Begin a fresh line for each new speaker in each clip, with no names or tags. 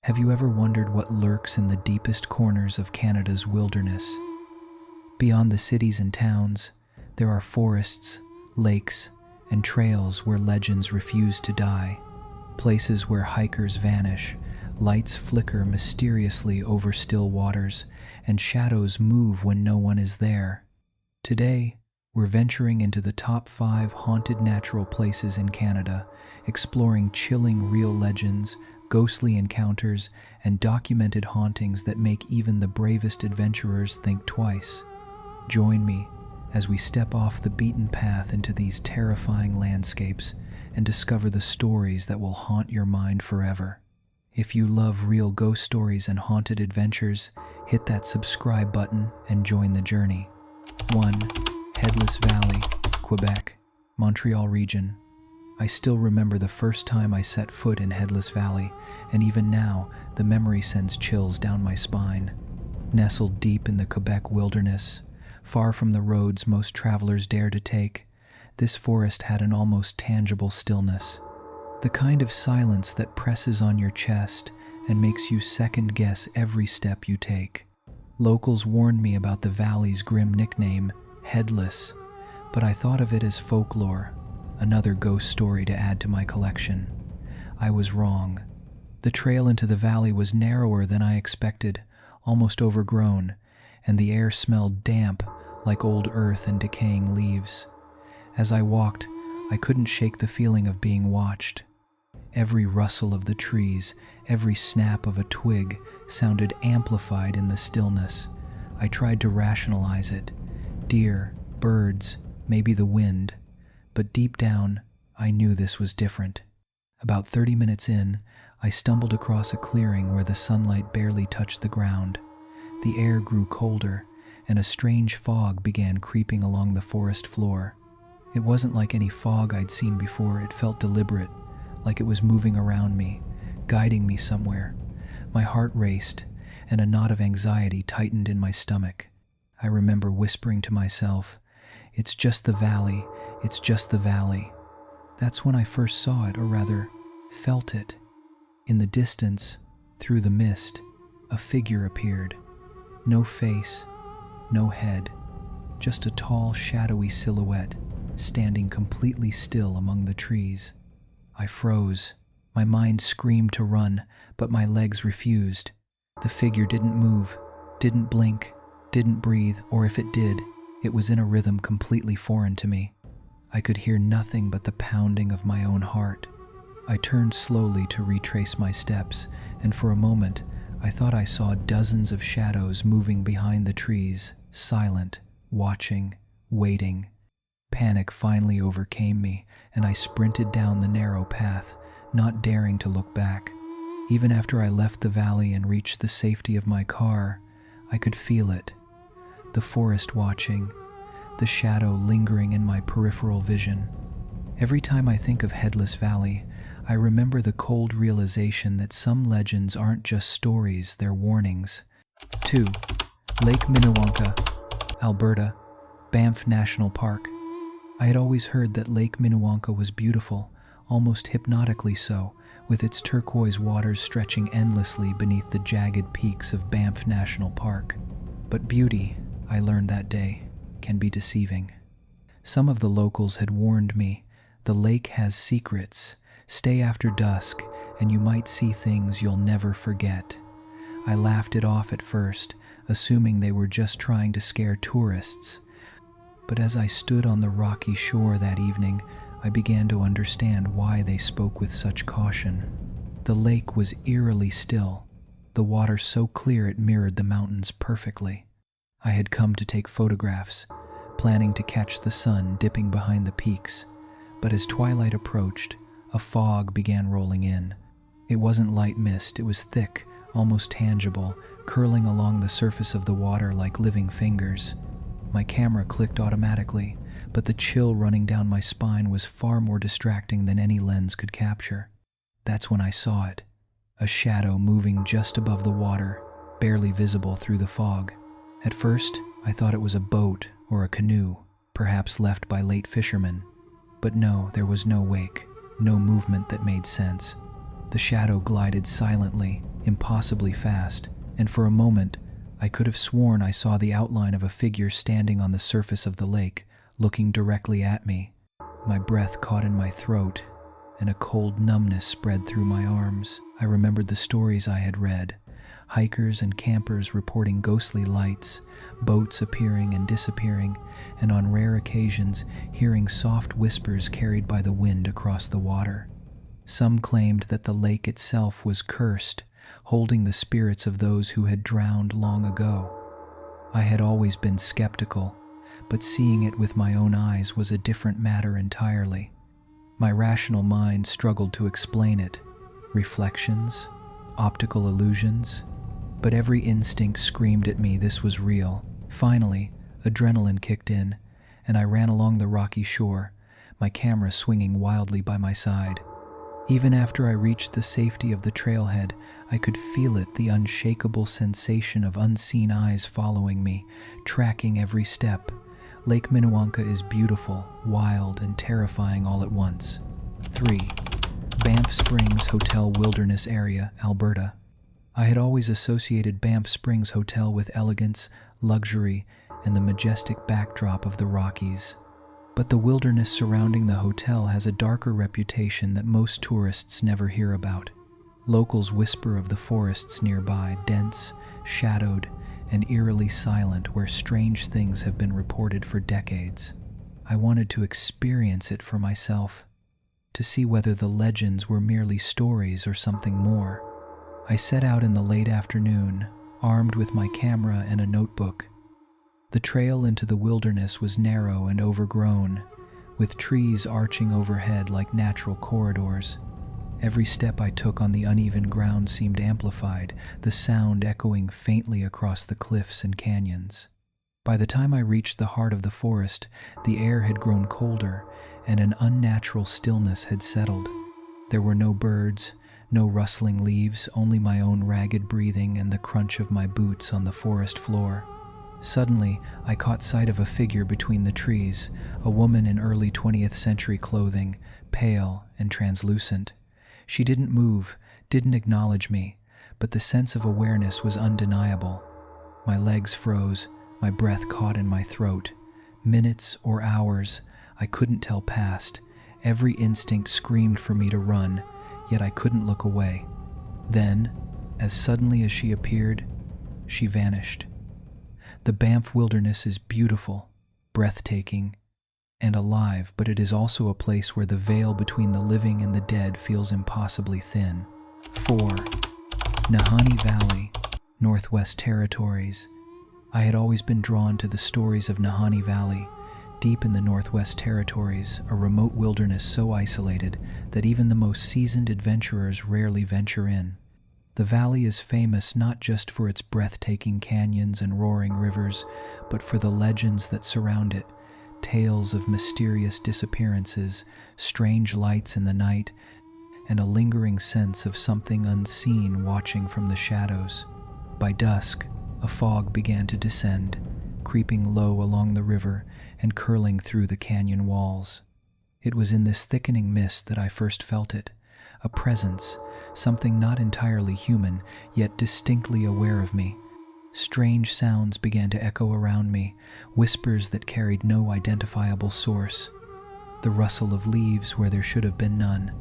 Have you ever wondered what lurks in the deepest corners of Canada's wilderness? Beyond the cities and towns, there are forests, lakes, and trails where legends refuse to die, places where hikers vanish, lights flicker mysteriously over still waters, and shadows move when no one is there. Today, we're venturing into the top 5 haunted natural places in Canada, exploring chilling real legends, ghostly encounters, and documented hauntings that make even the bravest adventurers think twice. Join me as we step off the beaten path into these terrifying landscapes and discover the stories that will haunt your mind forever. If you love real ghost stories and haunted adventures, hit that subscribe button and join the journey. 1. Headless Valley, Quebec, Montreal region. I still remember the first time I set foot in Headless Valley, and even now, the memory sends chills down my spine. Nestled deep in the Quebec wilderness, far from the roads most travelers dare to take, this forest had an almost tangible stillness. The kind of silence that presses on your chest and makes you second-guess every step you take. Locals warned me about the valley's grim nickname, Headless, but I thought of it as folklore, another ghost story to add to my collection. I was wrong. The trail into the valley was narrower than I expected, almost overgrown, and the air smelled damp, like old earth and decaying leaves. As I walked, I couldn't shake the feeling of being watched. Every rustle of the trees, every snap of a twig sounded amplified in the stillness. I tried to rationalize it. Deer, birds, maybe the wind. But deep down, I knew this was different. About 30 minutes in, I stumbled across a clearing where the sunlight barely touched the ground. The air grew colder, and a strange fog began creeping along the forest floor. It wasn't like any fog I'd seen before. It felt deliberate, like it was moving around me, guiding me somewhere. My heart raced, and a knot of anxiety tightened in my stomach. I remember whispering to myself, "It's just the valley, it's just the valley." That's when I first saw it, or rather, felt it. In the distance, through the mist, a figure appeared. No face, no head, just a tall, shadowy silhouette, standing completely still among the trees. I froze. My mind screamed to run, but my legs refused. The figure didn't move, didn't blink, didn't breathe, or if it did, it was in a rhythm completely foreign to me. I could hear nothing but the pounding of my own heart. I turned slowly to retrace my steps, and for a moment, I thought I saw dozens of shadows moving behind the trees, silent, watching, waiting. Panic finally overcame me, and I sprinted down the narrow path, not daring to look back. Even after I left the valley and reached the safety of my car, I could feel it. The forest watching, the shadow lingering in my peripheral vision. Every time I think of Headless Valley, I remember the cold realization that some legends aren't just stories, they're warnings. 2. Lake Minnewanka, Alberta, Banff National Park. I had always heard that Lake Minnewanka was beautiful, almost hypnotically so, with its turquoise waters stretching endlessly beneath the jagged peaks of Banff National Park. But beauty, I learned that day, can be deceiving. Some of the locals had warned me, the lake has secrets. Stay after dusk, and you might see things you'll never forget. I laughed it off at first, assuming they were just trying to scare tourists. But as I stood on the rocky shore that evening, I began to understand why they spoke with such caution. The lake was eerily still, the water so clear it mirrored the mountains perfectly. I had come to take photographs, planning to catch the sun dipping behind the peaks, but as twilight approached, a fog began rolling in. It wasn't light mist, it was thick, almost tangible, curling along the surface of the water like living fingers. My camera clicked automatically, but the chill running down my spine was far more distracting than any lens could capture. That's when I saw it, a shadow moving just above the water, barely visible through the fog. At first, I thought it was a boat or a canoe, perhaps left by late fishermen. But no, there was no wake, no movement that made sense. The shadow glided silently, impossibly fast, and for a moment I could have sworn I saw the outline of a figure standing on the surface of the lake, looking directly at me. My breath caught in my throat, and a cold numbness spread through my arms. I remembered the stories I had read, hikers and campers reporting ghostly lights, boats appearing and disappearing, and on rare occasions hearing soft whispers carried by the wind across the water. Some claimed that the lake itself was cursed, holding the spirits of those who had drowned long ago. I had always been skeptical, but seeing it with my own eyes was a different matter entirely. My rational mind struggled to explain it. Reflections, optical illusions, but every instinct screamed at me this was real. Finally, adrenaline kicked in, and I ran along the rocky shore, my camera swinging wildly by my side. Even after I reached the safety of the trailhead, I could feel it, the unshakable sensation of unseen eyes following me, tracking every step. Lake Minnewanka is beautiful, wild, and terrifying all at once. 3. Banff Springs Hotel Wilderness Area, Alberta. I had always associated Banff Springs Hotel with elegance, luxury, and the majestic backdrop of the Rockies. But the wilderness surrounding the hotel has a darker reputation that most tourists never hear about. Locals whisper of the forests nearby, dense, shadowed, and eerily silent, where strange things have been reported for decades. I wanted to experience it for myself, to see whether the legends were merely stories or something more. I set out in the late afternoon, armed with my camera and a notebook. The trail into the wilderness was narrow and overgrown, with trees arching overhead like natural corridors. Every step I took on the uneven ground seemed amplified, the sound echoing faintly across the cliffs and canyons. By the time I reached the heart of the forest, the air had grown colder, and an unnatural stillness had settled. There were no birds, no rustling leaves, only my own ragged breathing and the crunch of my boots on the forest floor. Suddenly, I caught sight of a figure between the trees, a woman in early 20th century clothing, pale and translucent. She didn't move, didn't acknowledge me, but the sense of awareness was undeniable. My legs froze, my breath caught in my throat. Minutes or hours, I couldn't tell passed. Every instinct screamed for me to run, yet I couldn't look away. Then, as suddenly as she appeared, she vanished. The Banff wilderness is beautiful, breathtaking, and alive, but it is also a place where the veil between the living and the dead feels impossibly thin. 4. Nahanni Valley, Northwest Territories. I had always been drawn to the stories of Nahanni Valley, deep in the Northwest Territories, a remote wilderness so isolated that even the most seasoned adventurers rarely venture in. The valley is famous not just for its breathtaking canyons and roaring rivers, but for the legends that surround it, tales of mysterious disappearances, strange lights in the night, and a lingering sense of something unseen watching from the shadows. By dusk, a fog began to descend, creeping low along the river and curling through the canyon walls. It was in this thickening mist that I first felt it, a presence, something not entirely human, yet distinctly aware of me. Strange sounds began to echo around me, whispers that carried no identifiable source. The rustle of leaves where there should have been none,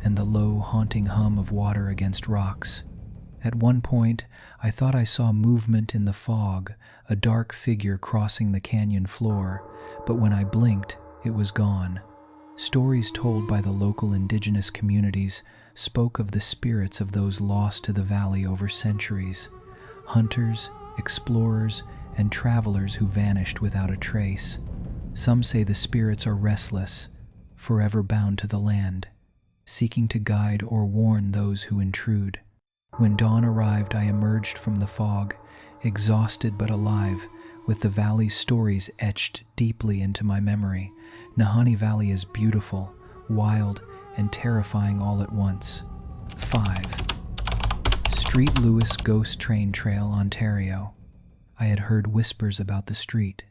and the low, haunting hum of water against rocks. At one point, I thought I saw movement in the fog, a dark figure crossing the canyon floor, but when I blinked, it was gone. Stories told by the local indigenous communities spoke of the spirits of those lost to the valley over centuries, hunters, explorers, and travelers who vanished without a trace. Some say the spirits are restless, forever bound to the land, seeking to guide or warn those who intrude. When dawn arrived, I emerged from the fog, exhausted but alive, with the valley's stories etched deeply into my memory. Nahanni Valley is beautiful, wild, and terrifying all at once. 5. Street Lewis Ghost Train Trail, Ontario. I had heard whispers about the street,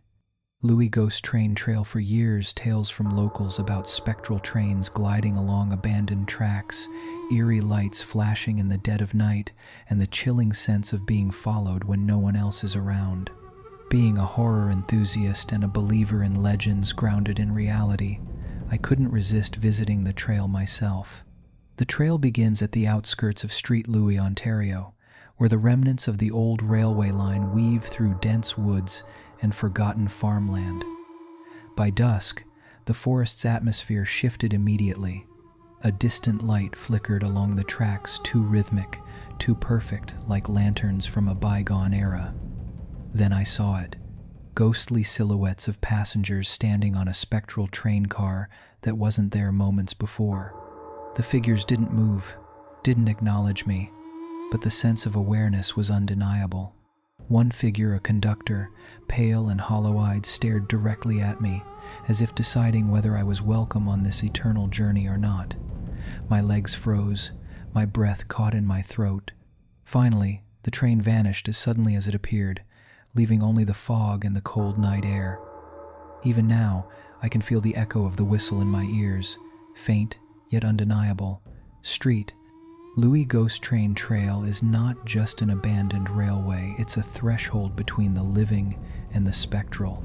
Louis Ghost Train Trail. For years, tales from locals about spectral trains gliding along abandoned tracks, eerie lights flashing in the dead of night, and the chilling sense of being followed when no one else is around. Being a horror enthusiast and a believer in legends grounded in reality, I couldn't resist visiting the trail myself. The trail begins at the outskirts of Street Louis, Ontario, where the remnants of the old railway line weave through dense woods and forgotten farmland. By dusk, the forest's atmosphere shifted immediately. A distant light flickered along the tracks, too rhythmic, too perfect, like lanterns from a bygone era. Then I saw it. Ghostly silhouettes of passengers standing on a spectral train car that wasn't there moments before. The figures didn't move, didn't acknowledge me, but the sense of awareness was undeniable. One figure, a conductor, pale and hollow-eyed, stared directly at me, as if deciding whether I was welcome on this eternal journey or not. My legs froze, my breath caught in my throat. Finally, the train vanished as suddenly as it appeared, leaving only the fog and the cold night air. Even now, I can feel the echo of the whistle in my ears, faint yet undeniable. Street Louis Ghost Train Trail is not just an abandoned railway, it's a threshold between the living and the spectral.